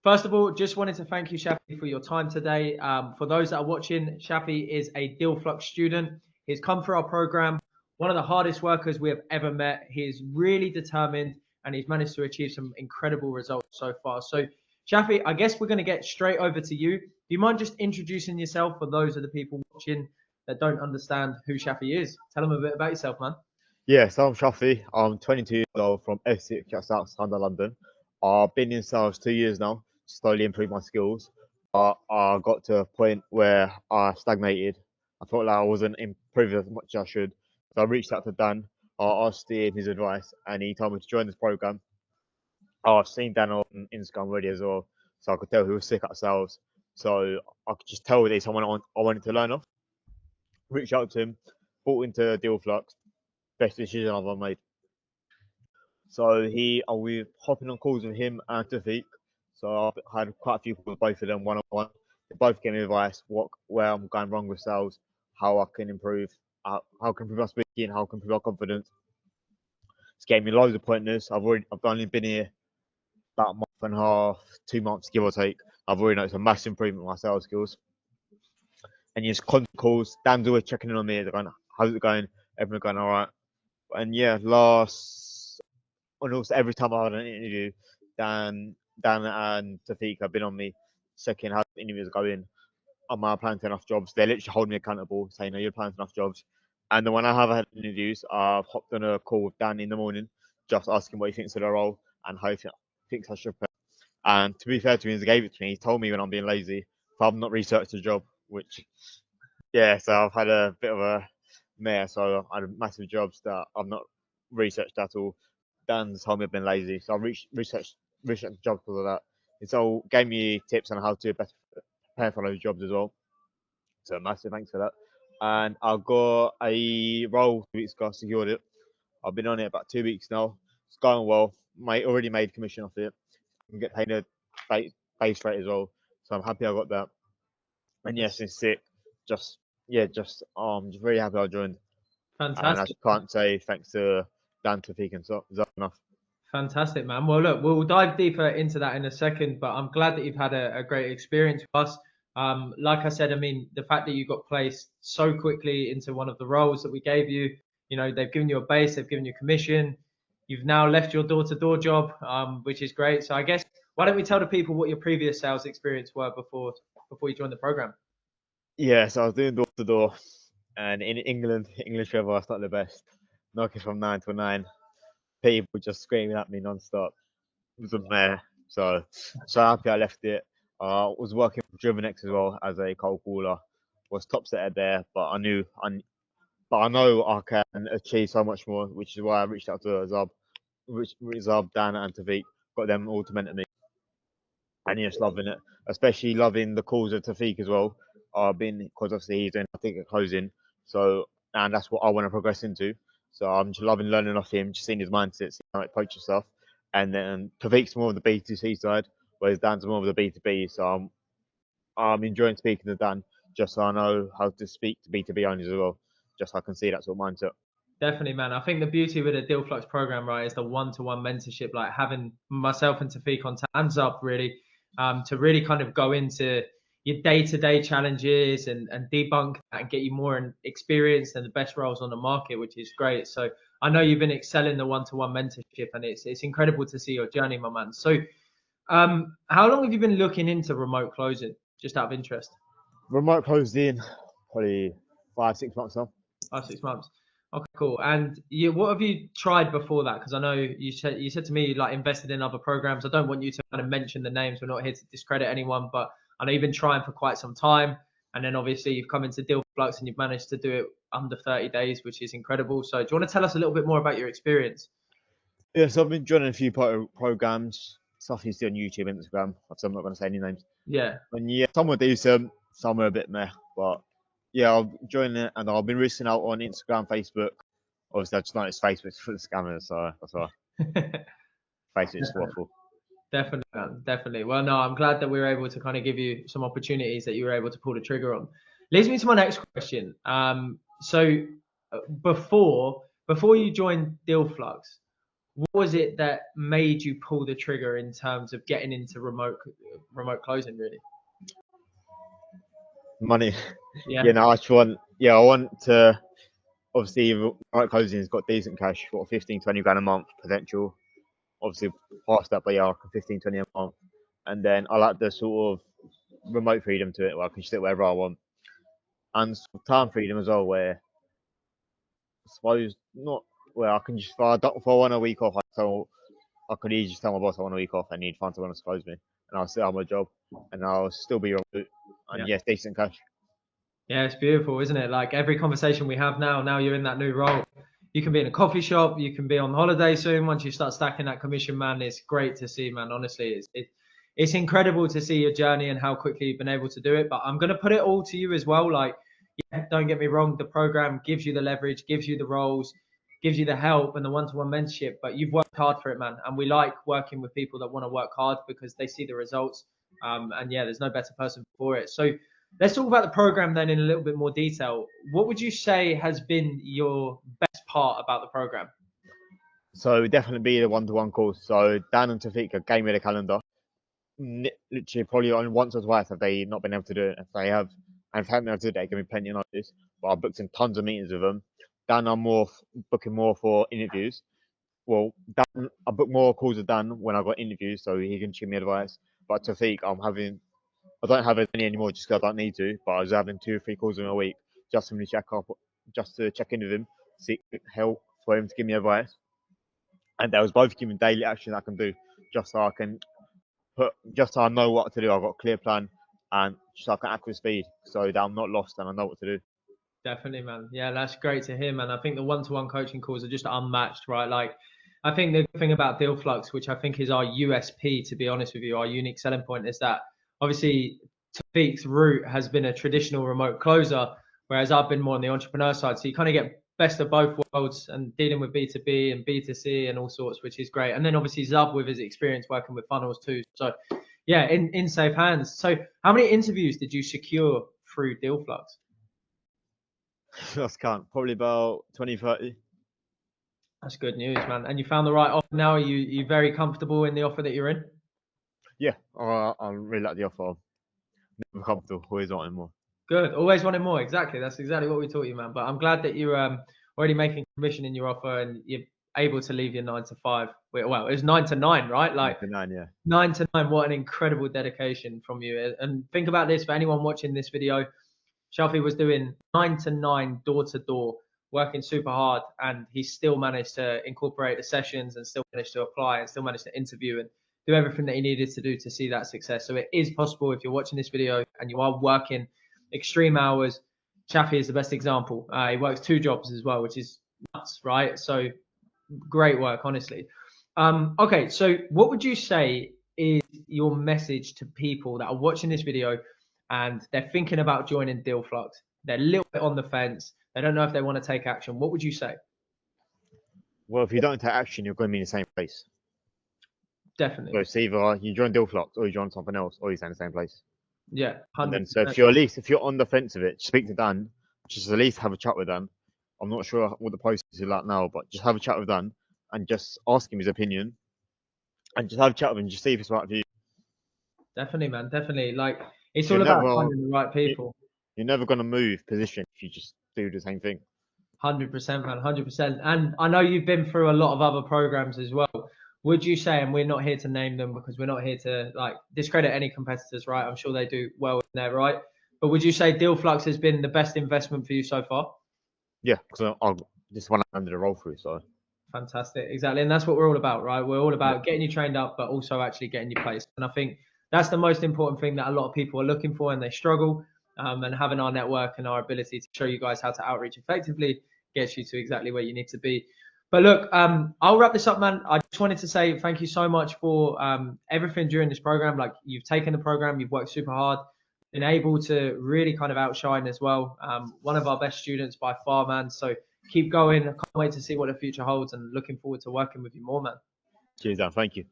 First of all, just wanted to thank you, Shafy, for your time today. For those that are watching, Shafy is a DealFlux student. He's come through our program, one of the hardest workers we have ever met. He is really determined and he's managed to achieve some incredible results so far. So, Shafy, I guess we're going to get straight over to you. Do you mind just introducing yourself for those of the people watching that don't understand who Shafy is? Tell them a bit about yourself, man. Yeah, so I'm Shafy. I'm 22 years old from Essex, just outside of London. I've been in sales 2 years now, slowly improved my skills. But I got to a point where I stagnated. I felt like I wasn't improving as much as I should. So I reached out to Dan. I asked him his advice, and he told me to join this program. I've seen Dan on Instagram already as well, so I could tell he was sick at sales. So I could just tell that he's someone I wanted to learn off. Reached out to him, bought into Deal Flux. Best decision I've ever made. So I'll be hopping on calls with him and Tafiq. So I've had quite a few calls with both of them one on one. They both gave me advice, where I'm going wrong with sales, how I can improve, how I can improve my speaking, how I can improve my confidence. It's gave me loads of pointers. I've only been here about a month and a half, 2 months give or take. I've already noticed a massive improvement in my sales skills. And just constant calls. Dan's always checking in on me. They're going, how's it going? Everyone going all right? And yeah, and also every time I had an interview, Dan and Tafiq have been on me, checking how the interviews are going. Am I applying to enough jobs? They literally hold me accountable, saying, "No, you're applying to enough jobs." And then when I have had interviews, I've hopped on a call with Dan in the morning, just asking what he thinks of the role and how he thinks I should prepare. And to be fair to him, he gave it to me. He told me when I'm being lazy if I've not researched the job, which yeah, so I've had a bit of a mare. So I had massive jobs that I've not researched at all. Dan's told me I've been lazy, so I researched the jobs because of that. It's all gave me tips on how to better prepare for those jobs as well. So massive thanks for that. And I got a role 2 weeks ago, secured it. I've been on it about 2 weeks now. It's going well. Already made commission off it. I can get paid a base rate as well. So I'm happy I got that. And yes, it's sick. Just just very happy I joined. And I Fantastic. can't say thanks to Dan Tafiq and Zab enough. Fantastic, man. Well, look, we'll dive deeper into that in a second, but I'm glad that you've had a great experience with us. Like I said, I mean, the fact that you got placed so quickly into one of the roles that we gave you, they've given you a base, they've given you commission. You've now left your door-to-door job, which is great. So I guess why don't we tell the people what your previous sales experience were before you joined the program? Yeah, so I was doing door to door, and in England, English weather is not the best. Knocking from 9 to 9, people just screaming at me non-stop. It was a mare. So happy I left it. Was working for Drivenex as well as a cold caller. Was top setter there, but but I know I can achieve so much more, which is why I reached out to Zab, Dan, and Tafiq. Got them all to mentor me, and just loving it, especially loving the calls of Tafiq as well. I've been because obviously he's doing I think a closing, so and that's what I want to progress into. So I'm just loving learning off him, just seeing his mindset, seeing how he approaches stuff. And then Tafiq's more of the B2C side, whereas Dan's more of the B2B. So I'm enjoying speaking to Dan, just so I know how to speak to B2B owners as well, just so I can see that sort of mindset. Definitely, man. I think the beauty with a Deal Flux program, right, is the one-to-one mentorship, like having myself and Tafiq on hands up really, to really kind of go into your day-to-day challenges and debunk that and get you more experience and the best roles on the market, which is great. So I know you've been excelling the one-to-one mentorship, and it's incredible to see your journey, my man. So, how long have you been looking into remote closing, just out of interest? Remote closed in probably 5 6 months now. 5 6 months. Okay, cool. And what have you tried before that? Because I know you said to me you like invested in other programs. I don't want you to kind of mention the names. We're not here to discredit anyone, but I know you've been trying for quite some time. And then obviously you've come into Deal Flux and you've managed to do it under 30 days, which is incredible. So do you want to tell us a little bit more about your experience? Yeah, so I've been joining a few programs, stuff you see on YouTube, Instagram. So I'm not going to say any names. Yeah, And yeah, some were decent, some were a bit meh. But yeah, I'll join it and I've been reaching out on Instagram, Facebook. Obviously, I just noticed Facebook's for the scammers, so that's why Facebook's waffle. definitely, man, definitely. Well, no, I'm glad that we were able to kind of give you some opportunities that you were able to pull the trigger on. Leads me to my next question. So before you joined Deal Flux, what was it that made you pull the trigger in terms of getting into remote closing, really? Money. Yeah, You know, I want to, obviously, right closing has got decent cash, what, 15, 20 grand a month potential. Obviously, past that, but yeah, 15, 20 a month. And then I like the sort of remote freedom to it, where I can sit wherever I want. And sort of time freedom as well, where I suppose not, where I can just, if I want a week off, I could easily just tell my boss I want a week off and need to find someone to close me. And I'll still have my job and I'll still be remote. yeah. And yes, decent cash. Yeah, it's beautiful, isn't it? Like every conversation we have now you're in that new role. You can be in a coffee shop, you can be on holiday soon. Once you start stacking that commission, man, it's great to see, man. Honestly, it's incredible to see your journey and how quickly you've been able to do it. But I'm gonna put it all to you as well. Like, yeah, don't get me wrong, the program gives you the leverage, gives you the roles, gives you the help and the one-to-one mentorship. But you've worked hard for it, man. And we like working with people that want to work hard because they see the results. And yeah, there's no better person for it. So let's talk about the program then in a little bit more detail. What would you say has been your best part about the program? So definitely be the one-to-one course. So Dan and Tafika gave me the calendar. Literally, probably only once or twice have they not been able to do it. If they have, and if they haven't been able to do it, they give me plenty of notice. But I booked in tons of meetings with them. Dan, I'm booking more for interviews. Well, Dan, I book more calls with Dan when I got interviews, so he can give me advice. But Tafik, I don't have as many anymore just because I don't need to. But I was having 2 or 3 calls in a week just for me to just to check in with him, seek help for him to give me advice. And they was both giving daily action I can do, just so I can just so I know what to do. I've got a clear plan, and just so I can act with speed, so that I'm not lost and I know what to do. Definitely, man. Yeah, that's great to hear, man. I think the one-to-one coaching calls are just unmatched, right? Like, I think the thing about Deal Flux, which I think is our USP, to be honest with you, our unique selling point is that obviously Tafik's route has been a traditional remote closer, whereas I've been more on the entrepreneur side. So you kind of get best of both worlds and dealing with B2B and B2C and all sorts, which is great. And then obviously Zub with his experience working with funnels too. So yeah, in safe hands. So how many interviews did you secure through Deal Flux? I can't. Probably about 20, 30. That's good news, man. And you found the right offer now. Are you very comfortable in the offer that you're in? Yeah, I really like the offer. Never comfortable. Always wanting more. Good. Always wanted more. Exactly. That's exactly what we taught you, man. But I'm glad that you're already making commission in your offer and you're able to leave your 9 to 5. Well, it was 9 to 9, right? Like 9, yeah. 9 to 9. What an incredible dedication from you. And think about this for anyone watching this video. Shafy was doing 9 to 9 door to door, working super hard, and he still managed to incorporate the sessions and still managed to apply and still managed to interview and do everything that he needed to do to see that success. So it is possible if you're watching this video and you are working extreme hours. Shafy is the best example. He works 2 jobs as well, which is nuts, right? So great work, honestly. Okay, so what would you say is your message to people that are watching this video and they're thinking about joining Deal Flux? They're a little bit on the fence. They don't know if they want to take action. What would you say? Well, if you don't take action, you're going to be in the same place. Definitely. So it's either you join Dealflux or you join something else, or you stay in the same place. Yeah, And 100%. then, so if you're on the fence of it, speak to Dan. Just at least have a chat with Dan. I'm not sure what the process is like now, but just have a chat with Dan and just ask him his opinion, and just have a chat with him, just see if it's right for you. Definitely, man. Definitely. Like, it's You're all about never finding the right you- people. you're never gonna move position if you just do the same thing. 100%, man, 100%. And I know you've been through a lot of other programs as well. Would you say, and we're not here to name them because we're not here to like discredit any competitors, right? I'm sure they do well in there, right? But would you say Deal Flux has been the best investment for you so far? Yeah, because I this one I handed a roll through, so Fantastic, exactly, and that's what we're all about, right? We're all yeah. about getting you trained up, but also actually getting you placed. And I think that's the most important thing that a lot of people are looking for, and they struggle. And having our network and our ability to show you guys how to outreach effectively gets you to exactly where you need to be. But look, I'll wrap this up, man. I just wanted to say thank you so much for everything during this program. Like you've taken the program, you've worked super hard, been able to really kind of outshine as well. One of our best students by far, man. So keep going. I can't wait to see what the future holds and looking forward to working with you more, man. Cheers, Dan. Thank you.